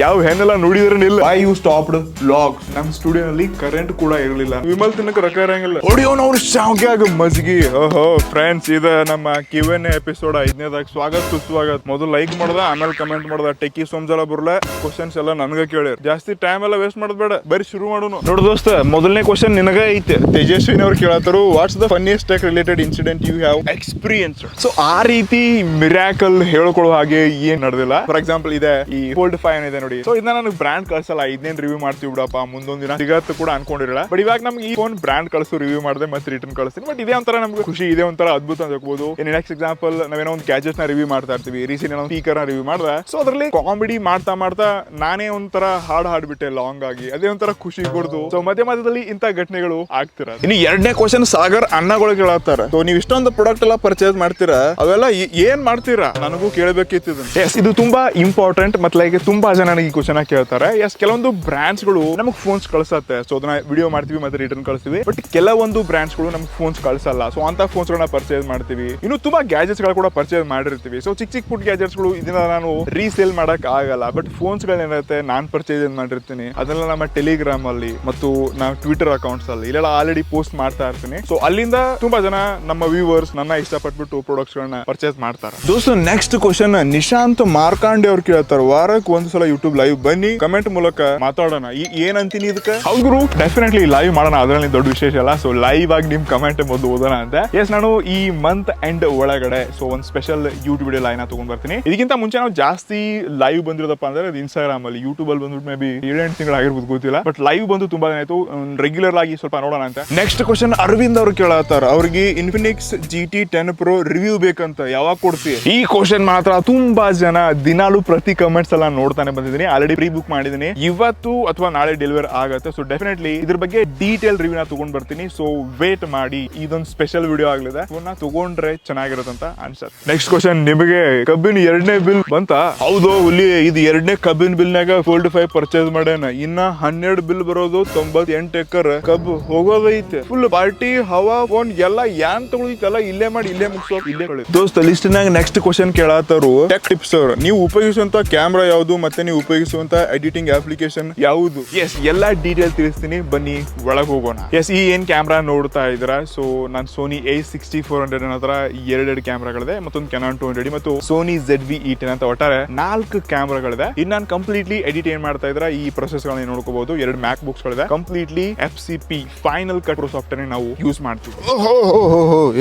ಯಾವ ಹೆಣ್ಣೆಲ್ಲ ನೋಡಿದ್ರೆ ಇಲ್ಲ. Why you stopped vlog? ನಮ್ ಸ್ಟುಡಿಯೋ ನಲ್ಲಿ ಕರೆಂಟ್ ಕೂಡ ಇರಲಿಲ್ಲ. ವಿಮಲ್ ತಿನ್ನಕ್ ರೊಕ್ಕ ಇರಂಗಿಲ್ಲ. ಹೊಡಿಯೋನವ್ರು ಶಾವ್ಗ್ಯಾಗ ಮಜ್ಗಿ. ಓಹೋ ಫ್ರೆಂಡ್ಸ್, ಇದ ನಮ್ಮ Q&A ಎಪಿಸೋಡ್ 5ನೇದಾಗ ಸ್ವಾಗತ ಸುಸ್ವಾಗತ. ಮೊದಲು ಲೈಕ್ ಮಾಡ್ದ, ಆಮೇಲೆ ಕಮೆಂಟ್ ಮಾಡ್ದ. Techysomz ಎಲ್ಲ ಬರಲ್ಲ, ಕ್ವಶನ್ಸ್ ಎಲ್ಲ ನನಗ ಕೇಳಿರ್. ಜಾಸ್ತಿ ಟೈಮ್ ಎಲ್ಲ ವೇಸ್ಟ್ ಮಾಡೋದ್ ಬೇಡ, ಬರೀ ಶುರು ಮಾಡೋಣ. ನೋಡು ದೋಸ್ತ, ಮೊದಲನೇ ಕ್ವಶನ್ ನಿನಗ ಐತೆ. ತೇಜಸ್ವಿನಿ ಅವ್ರು ಕೇಳತ್ತಾರು, what's the funniest tech related incident you have experience? So ಆ ರೀತಿ ಮಿರಾಕಲ್ ಹೇಳ್ಕೊಳ್ಳೋ ಹಾಗೆ ಏನ್ ನಡೆದಿಲ್ಲ. ಫಾರ್ ಎಕ್ಸಾಂಪಲ್ ಇದೆ ಈ ಫೋಲ್ಡ್ 5 ಇದೆ ನೋಡಿ. ಸೊ ಇದನ್ನ ನನಗೆ ಬ್ರಾಂಡ್ ಕಳ್ಸಲ್ಲ, ಇದನ್ನೇನ್ ರಿವ್ಯೂ ಮಾಡ್ತೀವಿ ಬಿಡಪ್ಪ, ಮುಂದೊಂದ್ ದಿನ ಸಿಗತ್ತು ಕೂಡ ಅನ್ಕೊಂಡಿರಲ್ಲ. ಬಟ್ ಇವಾಗ ನಮ್ಗೆ ಈ ಫೋನ್ ಬ್ರಾಂಡ್ ಕಳ್ಸು, ರಿವ್ಯೂ ಮಾಡಿದೆ ಮತ್ತೆ ರಿಟರ್ನ್ ಕಳಿಸ್ತೀನಿ. ಬಟ್ ಇದೇ ಒಂಥರ ನಮ್ಗೆ ಖುಷಿ, ಇದೇ ಒಂಥರ ಅದ್ಭುತ ಅಂತ ಹೇಳ್ಬೋದು. ನೆಕ್ಸ್ಟ್ ಎಕ್ಸಾಂಪಲ್, ನಾವೇನೋ ಒಂದು ಗ್ಯಾಜೆಟ್ ನ ರಿವ್ಯೂ ಮಾಡ್ತಾ ಇರ್ತೀವಿ. ರೀಸೆಂಟ್ ಏನೋ ಸ್ಪೀಕರ್ ನ ರಿವ್ಯೂ ಮಾಡ್ದೆ. ಸೊ ಅದ್ರಲ್ಲಿ ಕಾಮಿಡಿ ಮಾಡ್ತಾ ನಾನೇ ಒಂಥರ ಹಾಡ್ಬಿಟ್ಟೆ ಲಾಂಗ್ ಆಗಿ. ಅದೇ ಒಂಥರ ಖುಷಿ ಕೊಡ್ತು. ಸೊ ಮಧ್ಯದಲ್ಲಿ ಇಂತ ಘಟನೆಗಳು ಆಗ್ತಿರ. ಇನ್ನು ಎರಡನೇ ಕ್ವಶನ್, ಸಾಗರ್ ಅನ್ನಗಳು ಕೇಳತ್ತಾರ. ಸೊ ನೀವು ಇಷ್ಟೊಂದು ಪ್ರಾಡಕ್ಟ್ ಎಲ್ಲ ಪರ್ಚೇಸ್ ಮಾಡ್ತೀರಾ, ಅವೆಲ್ಲ ಏನ್ ಮಾಡ್ತೀರಾ? ನನಗೂ ಕೇಳಬೇಕಿತ್ತು. ಎಸ್, ಇದು ತುಂಬಾ ಇಂಪಾರ್ಟೆಂಟ್. ಮತ್ತೆ ಲೈಕ್ ತುಂಬಾ ಜನ ನನಗೆ ಈ ಕ್ವಶನ್ ಕೇಳ್ತಾರೆ. ಎಸ್, ಕೆಲವೊಂದು ಬ್ರಾಂಡ್ಸ್ ಗಳು ನಮಗೆ ಫೋನ್ಸ್ ಕಳ್ಸತ್ತೆ. ಸೊ ಅದನ್ನ ವಿಡಿಯೋ ಮಾಡ್ತೀವಿ ಮತ್ತೆ ರಿಟರ್ನ್ ಕಳಿಸ್ತೀವಿ. ಬಟ್ ಕೆಲವೊಂದು ಬ್ರಾಂಡ್ಸ್ ಗಳು ನಮ್ಗೆ ಫೋನ್ಸ್ ಕಳ್ಸಲ್ಲ. ಸೊ ಅಂತ ಫೋನ್ಸ್ ಗಳನ್ನ ಪರ್ಚೇಸ್ ಮಾಡ್ತೀವಿ. ಇನ್ನು ತುಂಬಾ ಗ್ಯಾಜೆಟ್ಸ್ ಗಳು ಕೂಡ ಪರ್ಚೇಸ್ ಮಾಡಿರ್ತೀವಿ. ಸೊ ಚಿಕ್ಕ ಪುಟ್ ಗ್ಯಾಜೆಟ್ಸ್ ಗಳು ಇದನ್ನ ನಾನು ರೀಸೇಲ್ ಮಾಡಕ್ ಆಗಲ್ಲ. ಬಟ್ ಫೋನ್ಸ್ ಗಳೇನಿರುತ್ತೆ ನಾನ್ ಪರ್ಚೇಸ್ ಮಾಡಿರ್ತೀನಿ. ಅದೆಲ್ಲ ನಮ್ಮ ಟೆಲಿಗ್ರಾಮ್ ಅಲ್ಲಿ ಮತ್ತು ನಾವು ಟ್ವಿಟರ್ ಅಕೌಂಟ್ಸ್ ಅಲ್ಲಿ ಇಲ್ಲೆಲ್ಲ ಆಲ್ರೆಡಿ ಪೋಸ್ಟ್ ಮಾಡ್ತಾ ಇರ್ತೀನಿ. ಸೊ ಅಲ್ಲಿಂದ ತುಂಬಾ ಜನ ನಮ್ಮ ವ್ಯೂವರ್ಸ್ ನನ್ನ ಇಷ್ಟಪಟ್ಬಿಟ್ಟು ಪ್ರಾಡಕ್ಟ್ಸ್ ಗಳನ್ನ ಪರ್ಚೇಸ್ ಮಾಡ್ತಾರೆ. ದೋಸ್ತ, ನೆಕ್ಸ್ಟ್ ಕ್ವಶನ್ ನಿಶಾಂತ್ ಮಾರ್ಕಾಂಡೆ ಅವ್ರು ಕೇಳ್ತಾರೆ, ವಾರಕ್ಕೆ ಒಂದ್ಸಲ ಯೂಟ್ಯೂಬ್ ಲೈವ್ ಬನ್ನಿ, ಕಮೆಂಟ್ ಮೂಲಕ ಮಾತಾಡೋಣ. ಏನಂತೀನಿ ಇದಕ್ಕೆ? ಹೌದು, ಡೆಫಿನೆಟ್ಲಿ ಲೈವ್ ಮಾಡೋಣ, ಅದರಲ್ಲಿ ದೊಡ್ಡ ವಿಶೇಷ ಅಲ್ಲ. ಸೊ ಲೈವ್ ಆಗಿ ನಿಮ್ ಕಮೆಂಟ್ ಮೊದಲು ಓದೋಣ ಅಂತ. ಎಸ್, ನಾನು ಈ ಮಂತ್ ಎಂಡ್ ಒಳಗಡೆ ಒಂದು ಸ್ಪೆಷಲ್ ಯೂಟ್ಯೂಬ್ ವಿಡಿಯೋ ಲೈವ್ ತಗೊಂಡ್ ಬರ್ತೀನಿ. ಇದಕ್ಕಿಂತ ಮುಂಚೆ ನಾವು ಜಾಸ್ತಿ ಲೈವ್ ಬಂದಿರೋದಪ್ಪ ಅಂದ್ರೆ ಅದು ಇನ್ಸ್ಟಾಗ್ರಾಮ್ ಅಲ್ಲಿ. ಯೂಟ್ಯೂಬ್ ಅಲ್ಲಿ ಬಂದ್ಬಿಟ್ಟು ಮೇ ಬಿ 7-8 ತಿಂಗಳು ಆಗಿರ್ಬೋದು, ಗೊತ್ತಿಲ್ಲ. ಬಟ್ ಲೈವ್ ಬಂದು ತುಂಬಾ ದಿನ ಆಯ್ತು. ರೆಗ್ಯುಲರ್ ಆಗಿ ಸ್ವಲ್ಪ ನೋಡೋಣ ಅಂತ. ನೆಕ್ಸ್ಟ್ ಕ್ವಶನ್ ಅರವಿಂದ್ ಅವ್ರು ಕೇಳತ್ತಾರ, ಅವ್ರಿಗೆ ಇನ್ಫಿನಿಕ್ಸ್ GT 10 Pro ರಿವ್ಯೂ ಬೇಕಂತ, ಯಾವಾಗ ಕೊಡ್ತೀವಿ? ಈ ಕ್ವಶನ್ ಮಾತ್ರ ತುಂಬಾ ಜನ ದಿನಾಲು ಪ್ರತಿ ಕಮೆಂಟ್ಸ್ ಎಲ್ಲ ನೋಡ್ತಾನೆ ಬಂದಿದ್ದೀನಿ. ಆಲ್ರೆಡಿ ಪ್ರೀ ಬುಕ್ ಮಾಡಿದೀನಿ. ಇವತ್ತು ಅಥವಾ ನಾಳೆ ಡೆಲಿವರಿ ಆಗುತ್ತೆ. ಸೊ ಡೆಫಿನೆಟ್ಲಿ ಇದ್ರ ಬಗ್ಗೆ ಡೀಟೇಲ್ ರಿವ್ಯೂ ನ ತಗೊಂಡ್ ಬರ್ತೀನಿ. ಸೊ ವೇಟ್ ಮಾಡಿ, ಇದೊಂದು ಸ್ಪೆಷಲ್ ವಿಡಿಯೋ ಆಗ್ಲಿದೆ. ಫೋನ್ ತಗೊಂಡ್ರೆ ಚೆನ್ನಾಗಿರುತ್ತಂತ ಅನ್ಸತ್ತೆ. ನೆಕ್ಸ್ಟ್ ಕ್ವಶನ್, ನಿಮಗೆ ಕಬ್ಬಿನ 2ನೇ ಬಿಲ್ ಬಂತ? ಹೌದು ಹುಲಿ, ಇದು 2ನೇ ಕಬ್ಬಿನ ಬಿಲ್ ನಾಗ ಫೋಲ್ಡ್ 5 ಪರ್ಚೇಸ್ ಮಾಡ್ಯಾನ. ಇನ್ನ 12 ಬಿಲ್ ಬರೋದು, 98 ಎಕರ್ ಕಬ್ಬು ಹೋಗೋದೈತೆ. ಫುಲ್ ಪಾರ್ಟಿ ಹವಾ ಫೋನ್ ಎಲ್ಲ ಯಾನ್ ತಗೊಳಿತಲ್ಲ, ಇಲ್ಲೇ ಮಾಡಿ ಇಲ್ಲೇ ಮುಗಿಸೋ, ಇಲ್ಲೇ ಕಳಿ. ದೋಸ್ತ, ಲಿಸ್ಟ್ ನಾಗ ನೆಕ್ಸ್ಟ್ ಕ್ವಶನ್ ಕೇಳತ್ತಾರು, ಟೆಕ್ ಟಿಪ್ಸ್ ಅವ್ರು, ನೀವು ಉಪಯೋಗಿಸುವಂತ ಕ್ಯಾಮ್ರಾ ಯಾವುದು ಮತ್ತೆ ನೀವು ಉಪಯೋಗಿಸುವಂತ ಎಡಿಟಿಂಗ್ ಅಪ್ಲಿಕೇಶನ್ ಯಾವುದು? ಎಸ್, ಎಲ್ಲಾ ಡೀಟೇಲ್ ತಿಳಿಸ್ತೀನಿ, ಬನ್ನಿ ಒಳಗೆ ಹೋಗೋಣ. ಎಸ್, ಈ ಏನ್ ಕ್ಯಾಮ್ರಾ ನೋಡ್ತಾ ಇದ್ರ, ಸೊ ನಾನು ಸೋನಿ A6400 ಹತ್ರ 2 ಕ್ಯಾಮ್ರಾಗಳಿದೆ, ಮತ್ತೊಂದು ಕೆನಾನ್ 200 ಮತ್ತು ಸೋನಿ ZV-E10 ಅಂತ ಒಟ್ಟಾರೆ 4 ಕ್ಯಾಮ್ರಾಗಳಿದೆ. ಇನ್ನು ನಾನು ಕಂಪ್ಲೀಟ್ಲಿ ಎಡಿಟ್ ಏನ್ ಮಾಡ್ತಾ ಇದ್ರ ಈ ಪ್ರೊಸೆಸ್ ಗಳನ್ನ ನೋಡ್ಕೋಬಹುದು. 2 ಮ್ಯಾಕ್ ಬುಕ್ಸ್ ಗಳಿದೆ. Completely FCP final cut pro software ನಾವು ಯೂಸ್ ಮಾಡ್ತೀವಿ.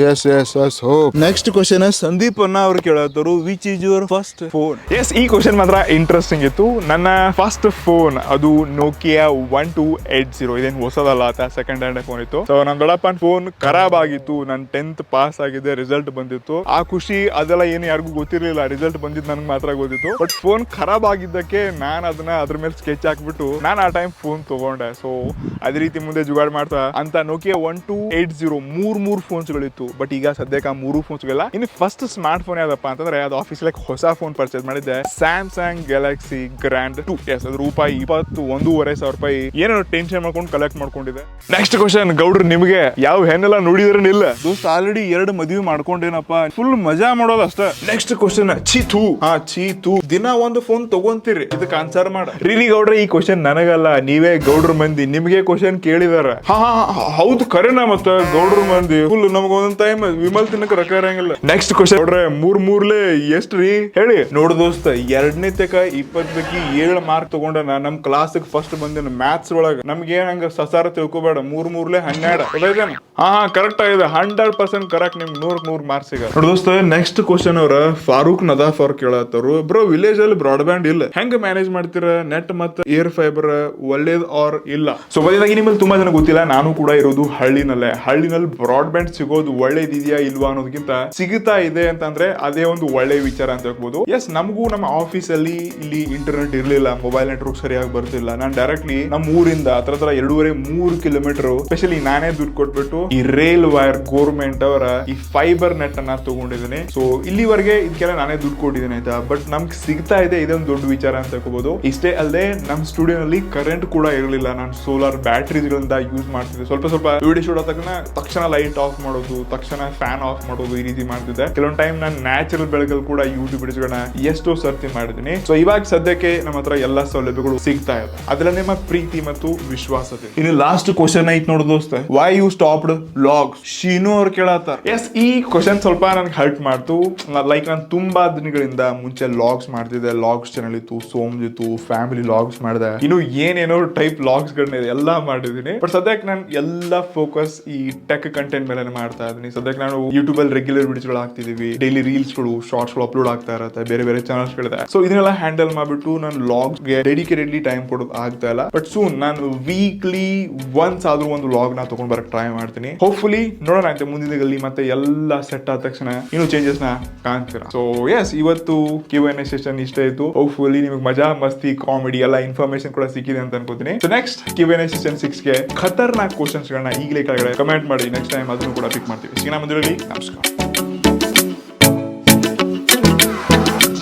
ನೆಕ್ಸ್ಟ್ ಕ್ವಶನ್, ಸಂದೀಪ್ ಅನ್ನ ಅವ್ರು ಕೇಳತ್ತರು, which is your first phone? Yes, ಈ ಕ್ವಶನ್ ಮಾತ್ರ ಇಂಟ್ರೆಸ್ಟಿಂಗ್ ಇತ್ತು. ನನ್ನ ಫಸ್ಟ್ ಫೋನ್ ಅದು ನೋಕಿಯಾ 1280. ಇದೇನು ಹೊಸದಲ್ಲ, ಸೆಕೆಂಡ್ ಹ್ಯಾಂಡ್ ಫೋನ್ ಇತ್ತು. ಸೊ ನನ್ನ ದೊಡ್ಡಪ್ಪನ ಫೋನ್ ಖರಾಬ್ ಆಗಿತ್ತು. ನಾನು 10th ಪಾಸ್ ಆಗಿದೆ, ರಿಸಲ್ಟ್ ಬಂದಿತ್ತು. ಆ ಖುಷಿ ಅದೆಲ್ಲ ಏನು ಯಾರಿಗೂ ಗೊತ್ತಿರಲಿಲ್ಲ. ರಿಸಲ್ಟ್ ಬಂದಿದ್ದು ನನಗೆ ಮಾತ್ರ ಗೊತ್ತಿತ್ತು. ಬಟ್ ಫೋನ್ ಖರಾಬ್ ಆಗಿದ್ದಕ್ಕೆ ನಾನು ಅದನ್ನ ಅದ್ರ ಮೇಲೆ ಸ್ಕೆಚ್ ಹಾಕ್ಬಿಟ್ಟು ನಾನು ಆ ಟೈಮ್ ಫೋನ್ ತಗೊಂಡೆ. ಸೊ ಅದೇ ರೀತಿ ಮುಂದೆ ಜುಗಾಡ್ ಮಾಡ್ತಾ ಅಂತ ನೋಕಿಯಾ 1280 ಮೂರ್ ಫೋನ್ಸ್ ಗಳಿತ್ತು. ಬಟ್ ಈಗ ಸದ್ಯಕ್ಕೆ ಆ 3 ಫೋನ್ಸ್ ಗೆಲ್ಲ. ಇನ್ನು ಫಸ್ಟ್ ಸ್ಮಾರ್ಟ್ ಫೋನ್ ಯಾವ್ದಪ್ಪ ಅಂತಂದ್ರೆ ಅದು ಆಫೀಸ್ ಹೊಸ ಫೋನ್ ಪರ್ಚೇಸ್ ಮಾಡಿದ್ದೆ, ಸ್ಯಾಮ್ಸಂಗ್ ಗ್ಯಾಲಕ್ಸಿ ಗ್ರ್ಯಾಂಡ್ 2. ಎಸ್, ಅದು ರೂಪಾಯಿ 21,500 ಏನೋ ಟೆನ್ಷನ್ ಮಾಡ್ಕೊಂಡು ಕಲೆಕ್ಟ್ ಮಾಡ್ಕೊಂಡಿದೆ. ನೆಕ್ಸ್ಟ್ ಕ್ವಶನ್, ಗೌಡ್ರು, ನಿಮಗೆ ಯಾವ ಹೆಣ್ಣೆಲ್ಲ ನೋಡಿದ್ರೆ ಇಲ್ಲ? ದೋಸ್ತ, ಆಲ್ರೆಡಿ 2 ಮದುವೆ ಮಾಡ್ಕೊಂಡೇನಪ್ಪ, ಫುಲ್ ಮಜಾ ಮಾಡೋದು ಅಷ್ಟೇ. ನೆಕ್ಸ್ಟ್ ಕ್ವಶನ್, ಚೀತು ದಿನ ಒಂದು ಫೋನ್ ತಗೊಂತೀರಿ, ಇದಕ್ಕೆ ಆನ್ಸರ್ ಮಾಡ. ರೀಲಿ ಗೌಡ್ರೆ, ಈ ಕ್ವಶನ್ ನನಗಲ್ಲ, ನೀವೇ ಗೌಡ್ರ ಮಂದಿ ನಿಮ್ಗೆ ಕ್ವಶನ್ ಕೇಳಿದಾರ. ಹೌದು, ಕರೆನಾ? ಮತ್ತ ಗೌಡ್ರ ಮಂದಿ ಫುಲ್ ನಮಗ ಒಂದೊಂದ್ ಟೈಮ್ ವಿಮಲ್ ತಿನ್ನಕ ರೊಕ್ಕ ಇರಂಗಿಲ್ಲ. ನೆಕ್ಸ್ಟ್ ಕ್ವಶನ್, ಗೌಡ್ರೆ, ಮೂರ್ಲೆ ಎಷ್ಟ್ರಿ ಹೇಳಿ? ನೋಡು ದೋಸ್ತ, 2ನೇ ತಕ 20 7 ಮಾರ್ಕ್ ತಗೊಂಡ ನಮ್ ಕ್ಲಾಸ್ ಫಸ್ಟ್ ಬಂದಿನ ಮ್ಯಾಥ್ಸ್ ಒಳಗ. ನಮ್ಗೆ ಏನ್ ಹಂಗ ಸಸಾರ ತಿಳ್ಕೊಬೇಡ, 3 12. ಕರೆಕ್ಟ್ ಆಗಿದೆ, 100% ಕರೆಕ್ಟ್. ನಿಮ್ಗೆ 100 ಮಾರ್ಕ್ಸ್ ಸಿಗ. ನೋಡು ದೋಸ್ತ, ನೆಕ್ಸ್ಟ್ ಕ್ವಶನ್ ಅವ್ರ ಫಾರೂಕ್ ನದಾಫ್ ಅವ್ರು ಕೇಳತ್ತಾರು, ಬ್ರೋ ವಿಲೇಜ್ ಅಲ್ಲಿ ಬ್ರಾಡ್ಬ್ಯಾಂಡ್ ಇಲ್ಲ, ಹೆಂಗ್ ಮ್ಯಾನೇಜ್ ಮಾಡ್ತೀರಾ? ನೆಟ್ ಮತ್ತೆ ಏರ್ ಫೈಬರ್ ಒಳ್ಳೇದ್ ಆರ್ ಇಲ್ಲ? ಸೊ ಬದಲಾಗಿ ನಿಮ್ಮಲ್ಲಿ ತುಂಬಾ ಜನ ಗೊತ್ತಿಲ್ಲ, ನಾನು ಕೂಡ ಇರೋದು ಹಳ್ಳಿನಲ್ಲಿ ಬ್ರಾಡ್ಬ್ಯಾಂಡ್ ಸಿಗೋದು ಒಳ್ಳೇದಿದೆಯಾ ಇಲ್ವಾ ಅನ್ನೋದಕ್ಕಿಂತ ಸಿಗುತ್ತಾ ಇದೆ ಅಂತಂದ್ರೆ ಅದೇ ಒಂದು ಒಳ್ಳೆ ವಿಚಾರ ಅಂತ ಹೇಳ್ಬೋದು. ಎಸ್, ನಮಗೂ ನಮ್ಮ ಆಫೀಸ್ ಅಲ್ಲಿ ಇಲ್ಲಿ ಇಂಟರ್ನೆಟ್ ಇರ್ಲಿಲ್ಲ, ಮೊಬೈಲ್ ನೆಟ್ವರ್ಕ್ ಸರಿಯಾಗಿ ಬರ್ತಿಲ್ಲ. ನಾನು ಡೈರೆಕ್ಟ್ಲಿ ನಮ್ಮ ಊರಿಂದ ಹತ್ರ 2.5-3 ಕಿಲೋಮೀಟರ್ ಸ್ಪೆಷಲಿ ನಾನೇ ದುಡ್ಡು ಕೊಟ್ಬಿಟ್ಟು ಈ ರೇಲ್ ವೈರ್ ಗೌರ್ಮೆಂಟ್ ಅವರ ಈ ಫೈಬರ್ ನೆಟ್ ಅನ್ನ ತಗೊಂಡಿದ್ದೀನಿ. ಸೊ ಇಲ್ಲಿವರೆಗೆ ಇದಕ್ಕೆಲ್ಲ ನಾನೇ ದುಡ್ಡು ಕೊಟ್ಟಿದ್ದೀನಿ ಆಯ್ತಾ. ಬಟ್ ನಮ್ಗೆ ಸಿಗ್ತಾ ಇದೆ, ಇದೊಂದು ದೊಡ್ಡ ವಿಚಾರ ಅಂತ ಹೇಳ್ಕೋಬಹುದು. ಇಷ್ಟೇ ಅಲ್ಲದೆ ನಮ್ಮ ಸ್ಟುಡಿಯೋನಲ್ಲಿ ಕರೆಂಟ್ ಕೂಡ ಇರಲಿಲ್ಲ. ನಾನು ಸೋಲಾರ್ ಬ್ಯಾಟ್ರೀಸ್ ಗಳಿಂದ ಯೂಸ್ ಮಾಡ್ತಿದ್ದೆ. ಸ್ವಲ್ಪ ವಿಡಿಯೋ ಶೂಟ್ ಆದ ತಕ್ಷಣ ಲೈಟ್ ಆಫ್ ಮಾಡೋದು, ತಕ್ಷಣ ಫ್ಯಾನ್ ಆಫ್ ಮಾಡೋದು, ಈ ರೀತಿ ಮಾಡ್ತಿದ್ದೆ. ಕೆಲವೊಂದು ಟೈಮ್ ನಾನು ನ್ಯಾಚುರಲ್ ಬೆಳಕಲ್ಲಿ ಕೂಡ ಯೂಟ್ಯೂಬ್ ವಿಡಿಯೋಸ್ ಗಳನ್ನ ಎಷ್ಟೋ ಸರ್ತಿ ಮಾಡಿದ್ದೀನಿ. ಸೊ ಇವಾಗ ಸದ್ಯ ಸದ್ಯಕ್ಕೆ ನಮ್ಮ ಹತ್ರ ಎಲ್ಲಾ ಸೌಲಭ್ಯಗಳು ಸಿಗ್ತಾ ಇದೆ, ಅದೆಲ್ಲ ನಿಮ್ಮ ಪ್ರೀತಿ ಮತ್ತು ವಿಶ್ವಾಸತೆ. ಇನ್ನು ಲಾಸ್ಟ್ ಕ್ವಶನ್ ಐತ್ ನೋಡು ದೋಸ್ತ, Y you stopped vlogs? Sheenu ಅವ್ರು ಕೇಳತ್ತಾರ. ಎಸ್, ಈ ಕ್ವಶನ್ ಸ್ವಲ್ಪ ನನ್ಗೆ ಹರ್ಟ್ ಮಾಡ್ತು. ಲೈಕ್ ನಾನು ತುಂಬಾ ದಿನಗಳಿಂದ ಮುಂಚೆ ಲಾಗ್ಸ್ ಮಾಡ್ತಿದ್ದೆ, ಲಾಗ್ಸ್ ಚಾನಲ್ ಇತ್ತು, ಸೋಮ್ಸ್ ಇತ್ತು, ಫ್ಯಾಮಿಲಿ ಲಾಗ್ಸ್ ಮಾಡಿದೆ, ಇನ್ನು ಏನೇನೋ ಟೈಪ್ ಲಾಗ್ಸ್ ಗಳನ್ನ ಎಲ್ಲಾ ಮಾಡಿದೀನಿ. ಬಟ್ ಸದ್ಯಕ್ಕೆ ನಾನು ಎಲ್ಲಾ ಫೋಕಸ್ ಈ ಟೆಕ್ ಕಂಟೆಂಟ್ ಮೇಲೆ ಮಾಡ್ತಾ ಇದ್ದೀನಿ. ಸದ್ಯಕ್ಕೆ ನಾನು ಯೂಟ್ಯೂಬ್ ಅಲ್ಲಿ ರೆಗ್ಯುಲರ್ ವಿಡಿಯೋಸ್ ಗಳು ಹಾಕ್ತಿದೀವಿ, ಡೈಲಿ ರೀಲ್ಸ್ ಗಳು, ಶಾರ್ಟ್ಸ್ ಗಳು ಅಪ್ಲೋಡ್ ಆಗ್ತಾ ಇರುತ್ತೆ, ಬೇರೆ ಬೇರೆ ಚಾನಲ್ಸ್ ಗಳಿದೆ. ಸೊ ಇದನ್ನೆಲ್ಲ ಹ್ಯಾಂಡಲ್ ಮಾಡ್ಬಿಟ್ಟು ನಾನು ಲಾಗ್ಸ್ ಗೆ ಡೆಡಿಕೇಟೆಡ್ಲಿ ಟೈಮ್ ಕೊಡೋದು ಆಗ್ತಾ ಇಲ್ಲ. ಬಟ್ ಸೂನ್ ನಾನು ವೀಕ್ಲಿ ಒನ್ಸ್ ಆದ್ರೂ ಒಂದು ಲಾಗ್ ನ ತಗೊಂಡ್ ಬರಕ್ ಟ್ರೈ ಮಾಡ್ತೀನಿ. ಹೋಪ್ಫುಲಿ ನೋಡೋಣ ಅಂತ ಮುಂದಿನ ದಿನಗಳಲ್ಲಿ ಮತ್ತೆ ಎಲ್ಲ ಸೆಟ್ ಆದ ತಕ್ಷಣ ಇನ್ನೂ ಚೇಂಜಸ್ ನ ಕಾಣ್ತೀರಾ. ಸೊ ಎಸ್, ಇವತ್ತು Q&A ಸೆಷನ್ ಇಷ್ಟ ಇತ್ತು. ಹೋಪ್ಫುಲಿ ನಿಮಗೆ ಮಜಾ ಮಸ್ತಿ ಕಾಮಿಡಿ ಎಲ್ಲ ಇನ್ಫಾರ್ಮೇಶನ್ ಕೂಡ ಸಿಕ್ಕಿದೆ ಅಂತ ಅನ್ಕೋತೀನಿ. ಸೊ ನೆಕ್ಸ್ಟ್ Q&A ಸೆಷನ್ 6 ಗೆ ಖತರ್ನಾಕ್ ಕ್ವಶನ್ಸ್ ಗಳನ್ನ ಈಗಲೇ ಕೆಳಗಡೆ ಕಮೆಂಟ್ ಮಾಡಿ, ನೆಕ್ಸ್ಟ್ ಟೈಮ್ ಅದನ್ನು ಕೂಡ ಪಿಕ್ ಮಾಡ್ತೀವಿ. ಸಿಗೋಣ ಮುಂದಿರಲಿ, ನಮಸ್ಕಾರ.